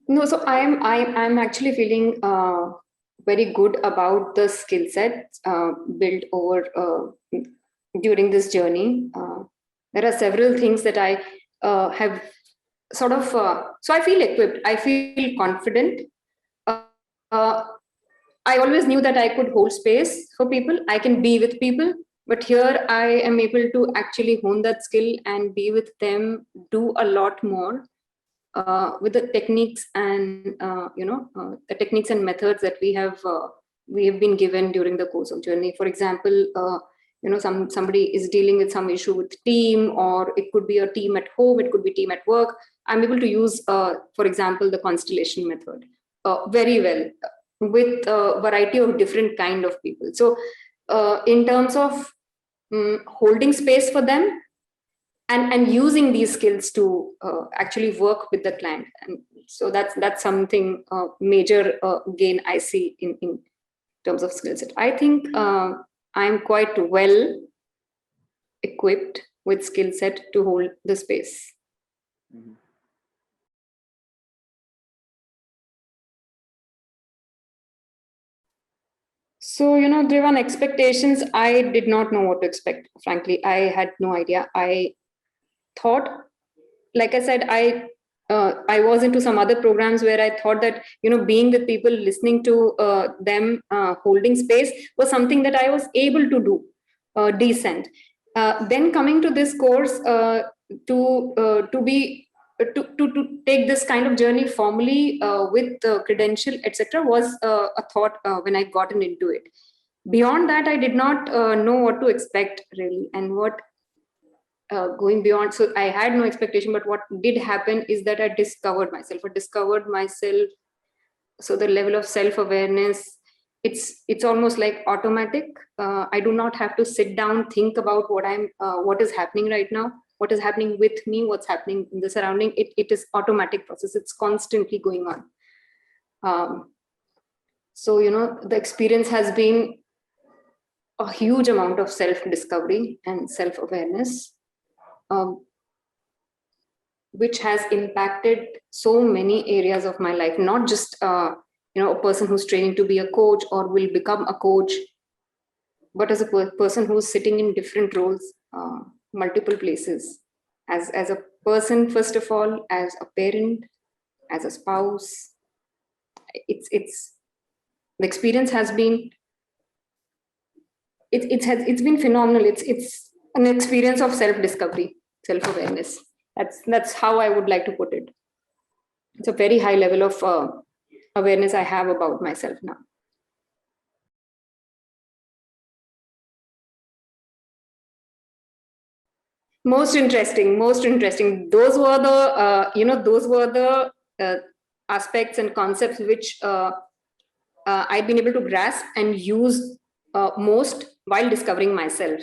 No, so I'm actually feeling very good about the skill set built over during this journey. There are several things that I have sort of. So I feel equipped. I feel confident. I always knew that I could hold space for people. I can be with people, but here I am able to actually hone that skill and be with them, do a lot more with the techniques and the techniques and methods that we have been given during the course of journey. For example, somebody is dealing with some issue with team, or it could be a team at home, it could be team at work. I'm able to use, for example, the constellation method very well with a variety of different kind of people. So in terms of holding space for them, and using these skills to actually work with the client, and so that's something major gain I see in terms of skill set. I think I'm quite well equipped with skill set to hold the space. Mm-hmm. So, driven expectations, I did not know what to expect. Frankly, I had no idea. I thought, like I said, I was into some other programs where I thought that being with people, listening to them, holding space was something that I was able to do decent. Then coming to this course to take this kind of journey formally with credential, etc., was a thought when I gotten into it. Beyond that, I did not know what to expect really, and what going beyond. So I had no expectation, but what did happen is that I discovered myself. So the level of self-awareness, it's almost like automatic. I do not have to sit down, think about what is happening right now, what is happening with me, what's happening in the surrounding. It is automatic process. It's constantly going on. So the experience has been a huge amount of self-discovery and self-awareness, which has impacted so many areas of my life. Not just a person who's training to be a coach or will become a coach, but as a person who's sitting in different roles, multiple places, as a person, first of all, as a parent, as a spouse. It's the experience has been it's been phenomenal. It's an experience of self-discovery, self-awareness. That's how I would like to put it. It's a very high level of awareness I have about myself now. Most interesting. Those were the aspects and concepts which I've been able to grasp and use most while discovering myself.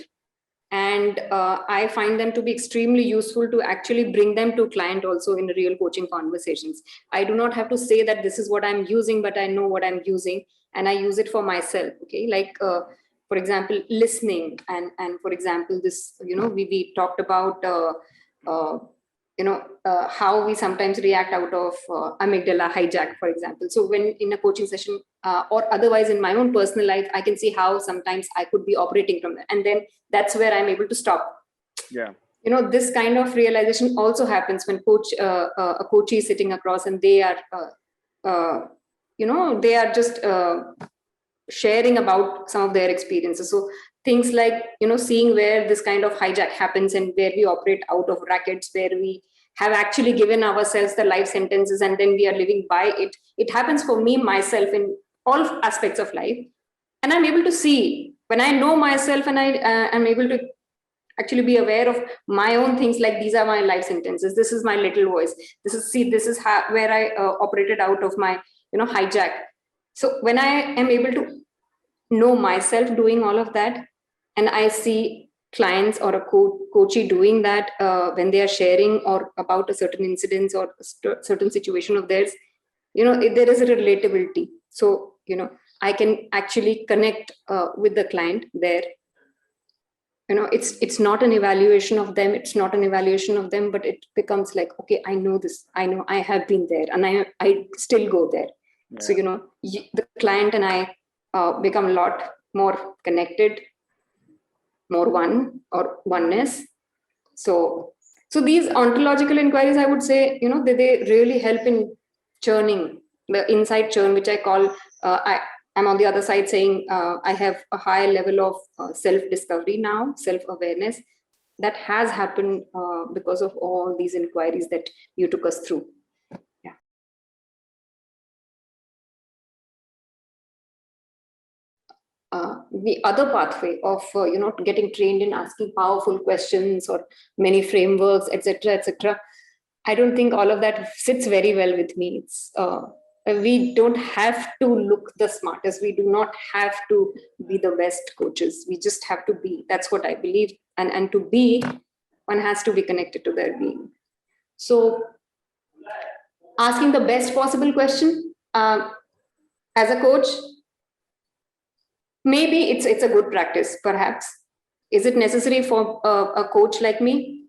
And I find them to be extremely useful to actually bring them to client also in real coaching conversations. I do not have to say that this is what I'm using, but I know what I'm using and I use it for myself. Okay, like for example, listening, and for example, this we talked about how we sometimes react out of amygdala hijack, for example. So when in a coaching session or otherwise in my own personal life, I can see how sometimes I could be operating from that, and then that's where I'm able to stop. Yeah. This kind of realization also happens when a coachee is sitting across and they are they are just sharing about some of their experiences. So things like seeing where this kind of hijack happens and where we operate out of rackets, where we have actually given ourselves the life sentences and then we are living by it. It happens for me myself in all aspects of life, and I'm able to see when I know myself, and I am able to actually be aware of my own things, like these are my life sentences, this is my little voice, this is where I operated out of my hijack. So when I am able to know myself doing all of that, and I see clients or a coachee doing that when they are sharing or about a certain incident or a certain situation of theirs, there is a relatability. So I can actually connect with the client there. it's not an evaluation of them. It's not an evaluation of them, but it becomes like, okay, I know this. I know I have been there, and I still go there. Yeah. So the client and I become a lot more connected, more one or oneness. So these ontological inquiries, I would say, they really help in churning the inside churn, which I call. I'm on the other side saying I have a high level of self-discovery now, self-awareness that has happened because of all these inquiries that you took us through. Yeah. The other pathway of getting trained in asking powerful questions or many frameworks, etc., etc. I don't think all of that sits very well with me. It's we don't have to look the smartest. We do not have to be the best coaches. We just have to be. That's what I believe. And to be, one has to be connected to their being. So asking the best possible question as a coach, maybe it's a good practice, perhaps. Is it necessary for a coach like me?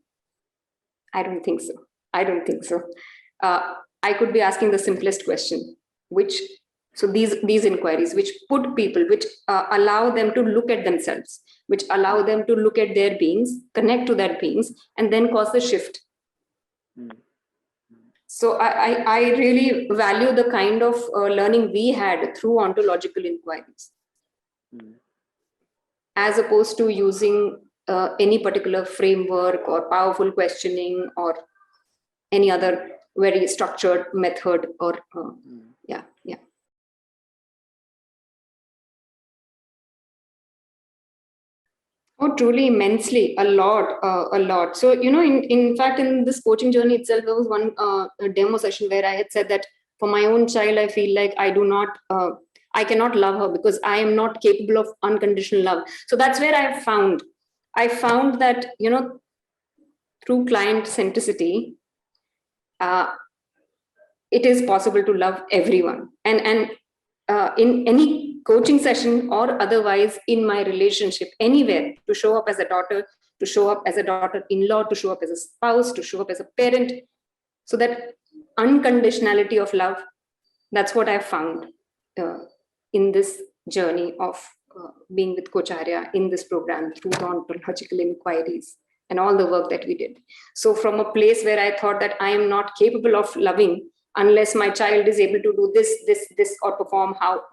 I don't think so. I could be asking the simplest question, these inquiries, which put people, which allow them to look at themselves, which allow them to look at their beings, connect to their beings, and then cause the shift. So I really value the kind of learning we had through ontological inquiries, as opposed to using any particular framework or powerful questioning or any other very structured method or yeah. Oh, truly, immensely, a lot. So, in fact, in this coaching journey itself, there was one a demo session where I had said that for my own child, I feel like I cannot love her because I am not capable of unconditional love. So that's where I found that, through client centricity, it is possible to love everyone. And in any coaching session or otherwise in my relationship, anywhere, to show up as a daughter, to show up as a daughter-in-law, to show up as a spouse, to show up as a parent. So that unconditionality of love, that's what I found in this journey of being with Coacharya in this program through the ontological inquiries and all the work that we did. So from a place where I thought that I am not capable of loving unless my child is able to do this or perform how,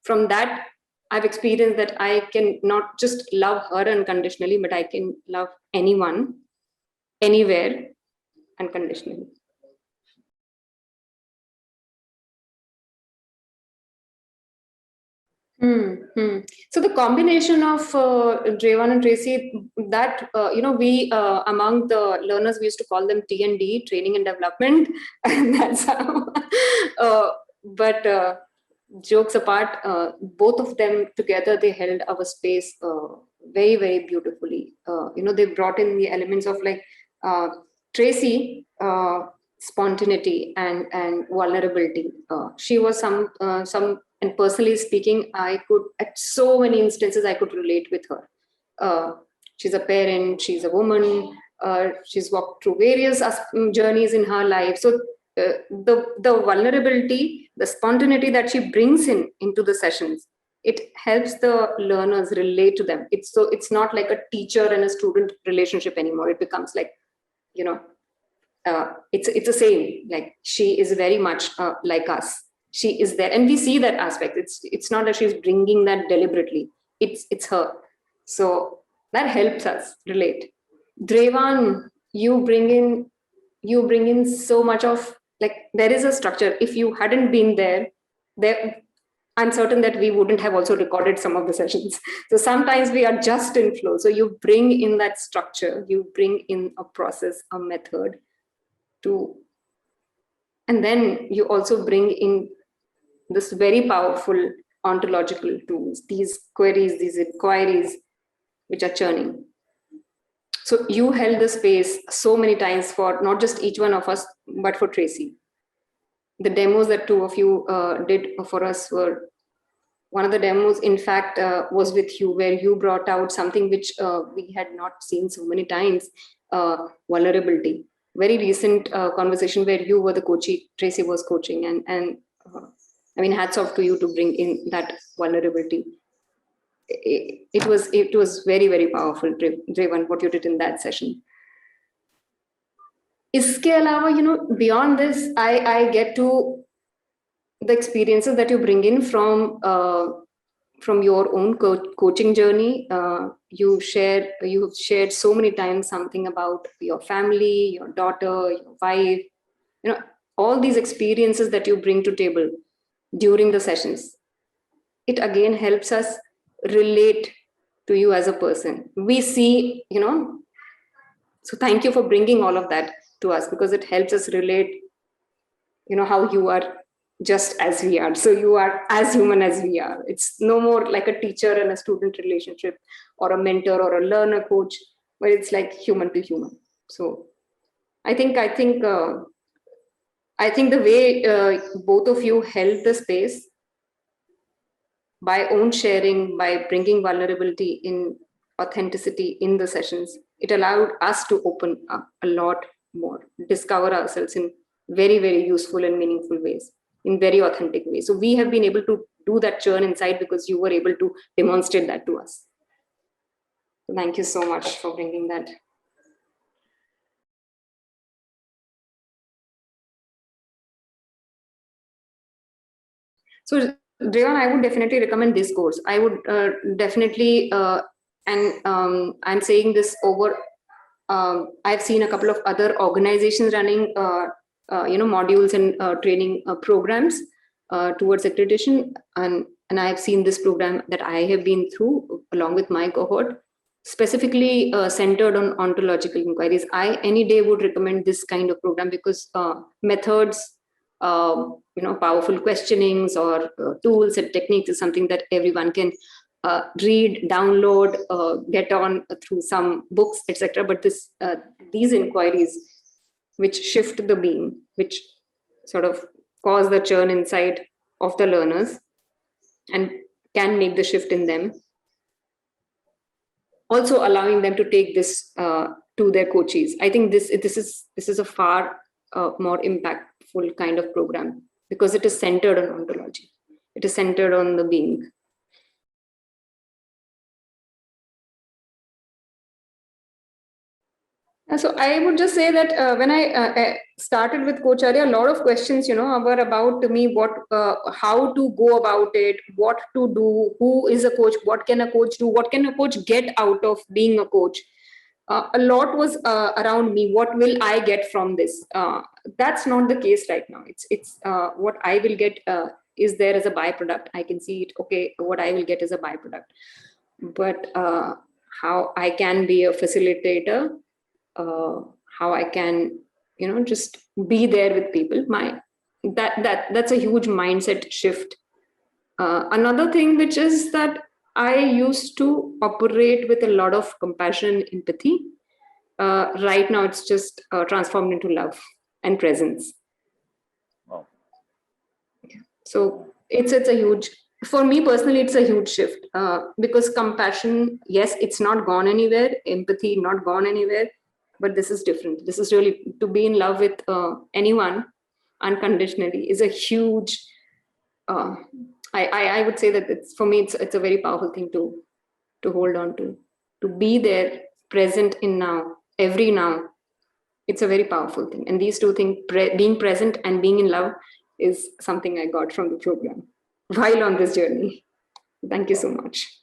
from that, I've experienced that I can not just love her unconditionally, but I can love anyone, anywhere, unconditionally. So the combination of Drevan and Tracy, that we among the learners, we used to call them T&D, training and development, and that's how. But jokes apart, both of them together, they held our space very, very beautifully. They brought in the elements of like Tracy. Spontaneity and vulnerability. She was some, and personally speaking, I could, at so many instances, I could relate with her. She's a parent, she's a woman, she's walked through various journeys in her life. So the vulnerability, the spontaneity that she brings into the sessions, it helps the learners relate to them. It's not like a teacher and a student relationship anymore. It becomes like, it's the same. Like, she is very much like us. She is there, and we see that aspect. It's not that she's bringing that deliberately. It's her. So that helps us relate. Drevan, you bring in so much of, like, there is a structure. If you hadn't been there, I'm certain that we wouldn't have also recorded some of the sessions. So sometimes we are just in flow. So you bring in that structure, you bring in a process, a method and then you also bring in this very powerful ontological tools, these queries, these inquiries, which are churning. So you held the space so many times for not just each one of us, but for Tracy. The demos that two of you did for us were one of the demos, in fact, was with you, where you brought out something which we had not seen so many times, vulnerability. Very recent conversation where you were the coachee, Tracy was coaching, and I mean, hats off to you to bring in that vulnerability. It was very, very powerful, driven what you did in that session. इसके अलावा, beyond this, I get to the experiences that you bring in from your own coaching journey. You've shared so many times something about your family, your daughter, your wife, all these experiences that you bring to table during the sessions. It again helps us relate to you as a person. We see, so thank you for bringing all of that to us, because it helps us relate, how you are just as we are. So you are as human as we are. It's no more like a teacher and a student relationship, or a mentor or a learner coach, but it's like human to human. So I think the way both of you held the space by own sharing, by bringing vulnerability in authenticity in the sessions, it allowed us to open up a lot more, discover ourselves in very, very useful and meaningful ways, in very authentic ways. So we have been able to do that churn inside because you were able to demonstrate that to us. So thank you so much for bringing that. So Dreon, I would definitely recommend this course. I would definitely, I'm saying this over, I've seen a couple of other organizations running, modules and training programs towards accreditation. And I've seen this program that I have been through along with my cohort, specifically centered on ontological inquiries. I any day would recommend this kind of program, because methods, powerful questionings or tools and techniques is something that everyone can read, download, get on through some books, etc. But these inquiries, which shift the being, which sort of cause the churn inside of the learners and can make the shift in them, also allowing them to take this to their coaches. I think this is a far more impactful kind of program, because it is centered on ontology. It is centered on the being. So I would just say that when I started with Coacharya, a lot of questions, were about me, how to go about it, what to do, who is a coach, what can a coach do, what can a coach get out of being a coach. A lot was around me. What will I get from this? That's not the case right now. It's what I will get is there as a byproduct. I can see it. Okay, what I will get is a byproduct. But how I can be a facilitator, how I can, just be there with people. That's a huge mindset shift. Another thing, which is that I used to operate with a lot of compassion and empathy. Right now, it's just transformed into love and presence. Wow. So it's a huge, for me personally, it's a huge shift, because compassion, yes, it's not gone anywhere. Empathy, not gone anywhere. But this is different. This is really, to be in love with anyone unconditionally is a huge, I would say that for me, it's a very powerful thing to hold on to be there, present in now, every now. It's a very powerful thing. And these two things, being present and being in love, is something I got from the program while on this journey. Thank you so much.